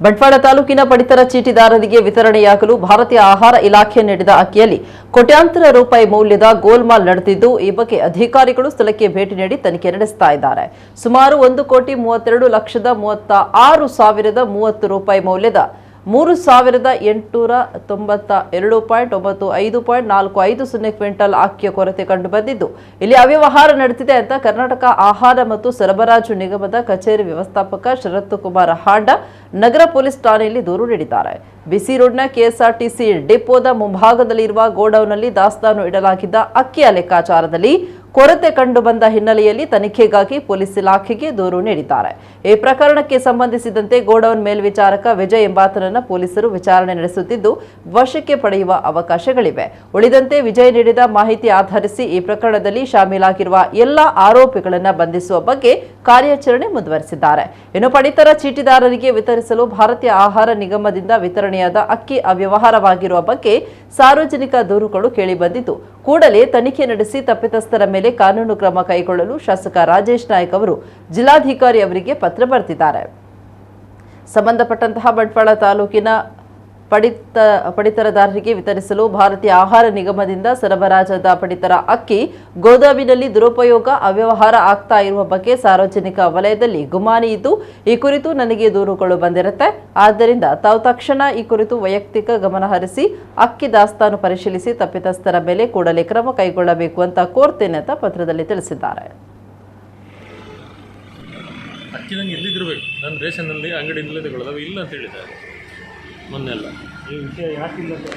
ಬಂಟ್ವಾಳ ತಾಲೂಕಿನ ಪಡಿತರ ಚೀಟಿದಾರರಿಗೆ ವಿತರಣೆಯಾಗಲು ಭಾರತೀಯ ಆಹಾರ ಇಲಾಖೆ ನೀಡಿದ ಅಕ್ಕಿಯಲ್ಲಿ ಕೋಟ್ಯಾಂತರ ರೂಪಾಯಿ ಮೌಲ್ಯದ ಗೋಲ್ಮಾಲ್ ನಡೆದಿದ್ದು, ಈ ಬಗ್ಗೆ ಅಧಿಕಾರಿಗಳು ಸ್ಥಳಕ್ಕೆ ಭೇಟಿ ನೀಡಿ ತನಿಖೆ ನಡೆಸ್ತಾ ಇದ್ದಾರೆ. ಸುಮಾರು 1,32,36,030 ರೂಪಾಯಿ ಮೌಲ್ಯದ 3,892.95.45 ಕ್ವಿಂಟಲ್ ಅಕ್ಕಿಯ ಕೊರತೆ ಕಂಡುಬಂದಿದ್ದು, ಇಲ್ಲಿ ಅವ್ಯವಹಾರ ನಡೆದಿದೆ ಅಂತ ಕರ್ನಾಟಕ ಆಹಾರ ಮತ್ತು ಸರಬರಾಜು ನಿಗಮದ ಕಚೇರಿ ವ್ಯವಸ್ಥಾಪಕ ಶರತ್ಕುಮಾರ್ ಹಾಂಡ ನಗರ ಪೊಲೀಸ್ ಠಾಣೆಯಲ್ಲಿ ದೂರು ನೀಡಿದ್ದಾರೆ. ಬಿಸಿ ರೋಡ್ನ ಕೆಎಸ್ಆರ್ಟಿಸಿ ಡಿಪೋದ ಮುಂಭಾಗದಲ್ಲಿರುವ ಗೋಡೌನ್ನಲ್ಲಿ ದಾಸ್ತಾನು ಇಡಲಾಗಿದ್ದ ಅಕ್ಕಿಯ ಲೆಕ್ಕಾಚಾರದಲ್ಲಿ ಕೊರತೆ ಕಂಡುಬಂದ ಹಿನ್ನೆಲೆಯಲ್ಲಿ ತನಿಖೆಗಾಗಿ ಪೊಲೀಸ್ ಇಲಾಖೆಗೆ ದೂರು ನೀಡಿದ್ದಾರೆ. ಈ ಪ್ರಕರಣಕ್ಕೆ ಸಂಬಂಧಿಸಿದಂತೆ ಗೋಡೌನ್ ಮೇಲ್ವಿಚಾರಕ ವಿಜಯ್ ಎಂಬಾತನನ್ನು ಪೊಲೀಸರು ವಿಚಾರಣೆ ನಡೆಸುತ್ತಿದ್ದು, ವಶಕ್ಕೆ ಪಡೆಯುವ ಅವಕಾಶಗಳಿವೆ. ಉಳಿದಂತೆ ವಿಜಯ್ ನೀಡಿದ ಮಾಹಿತಿ ಆಧರಿಸಿ ಈ ಪ್ರಕರಣದಲ್ಲಿ ಶಾಮೀಲಾಗಿರುವ ಎಲ್ಲ ಆರೋಪಿಗಳನ್ನು ಬಂಧಿಸುವ ಬಗ್ಗೆ ಕಾರ್ಯಾಚರಣೆ ಮುಂದುವರೆಸಿದ್ದಾರೆ. ಇನ್ನು ಪಡಿತರ ಚೀಟಿದಾರರಿಗೆ ವಿತರಿಸಲು ಭಾರತೀಯ ಆಹಾರ ನಿಗಮದಿಂದ ವಿತರಣೆಯಾದ ಅಕ್ಕಿ ಅವ್ಯವಹಾರವಾಗಿರುವ ಬಗ್ಗೆ ಸಾರ್ವಜನಿಕ ದೂರುಗಳು ಕೇಳಿಬಂದಿದ್ದು, ಕೂಡಲೇ ತನಿಖೆ ನಡೆಸಿ ತಪ್ಪಿತಸ್ಥರ ಮೇಲೆ ಕಾನೂನು ಕ್ರಮ ಕೈಗೊಳ್ಳಲು ಶಾಸಕ ರಾಜೇಶ್ ನಾಯ್ಕ್ ಅವರು ಜಿಲ್ಲಾಧಿಕಾರಿ ಅವರಿಗೆ ಪತ್ರ ಬರೆದಿದ್ದಾರೆ. ಸಂಬಂಧಪಟ್ಟಂತಹ ಬಂಟ್ವಾಳ ತಾಲೂಕಿನ ಪಡಿತರದಾರರಿಗೆ ವಿತರಿಸಲು ಭಾರತೀಯ ಆಹಾರ ನಿಗಮದಿಂದ ಸರಬರಾಜಾದ ಪಡಿತರ ಅಕ್ಕಿ ಗೋದಾಮಿನಲ್ಲಿ ದುರುಪಯೋಗ ಅವ್ಯವಹಾರ ಆಗ್ತಾ ಇರುವ ಬಗ್ಗೆ ಸಾರ್ವಜನಿಕ ವಲಯದಲ್ಲಿ ಗುಮಾನಿ ಇದ್ದು, ಈ ಕುರಿತು ನನಗೆ ದೂರುಗಳು ಬಂದಿರುತ್ತೆ. ಆದ್ದರಿಂದ ತಾವು ತಕ್ಷಣ ಈ ಕುರಿತು ವೈಯಕ್ತಿಕ ಗಮನ ಹರಿಸಿ ಅಕ್ಕಿ ದಾಸ್ತಾನು ಪರಿಶೀಲಿಸಿ ತಪ್ಪಿತಸ್ಥರ ಮೇಲೆ ಕೂಡಲೇ ಕ್ರಮ ಕೈಗೊಳ್ಳಬೇಕು ಅಂತ ಕೋರ್ತೇನೆ ಅಂತ ಪತ್ರದಲ್ಲಿ ತಿಳಿಸಿದ್ದಾರೆ. ಅಕ್ಕಿ ನಂಗೆ ಇಲ್ಲಿದ್ದಿರಬೇಕು, ನಾನು ರೇಷನ್ನಲ್ಲಿ ಅಂಗಡಿಯಿಂದಲೇ ತಗೊಳ್ಳೋದು ಇಲ್ಲ ಅಂತ ಹೇಳಿದ್ದಾರೆ ಮೊನ್ನೆಲ್ಲ. ಈ ವಿಷಯ ಯಾಕಿಲ್ಲ ಅಂತ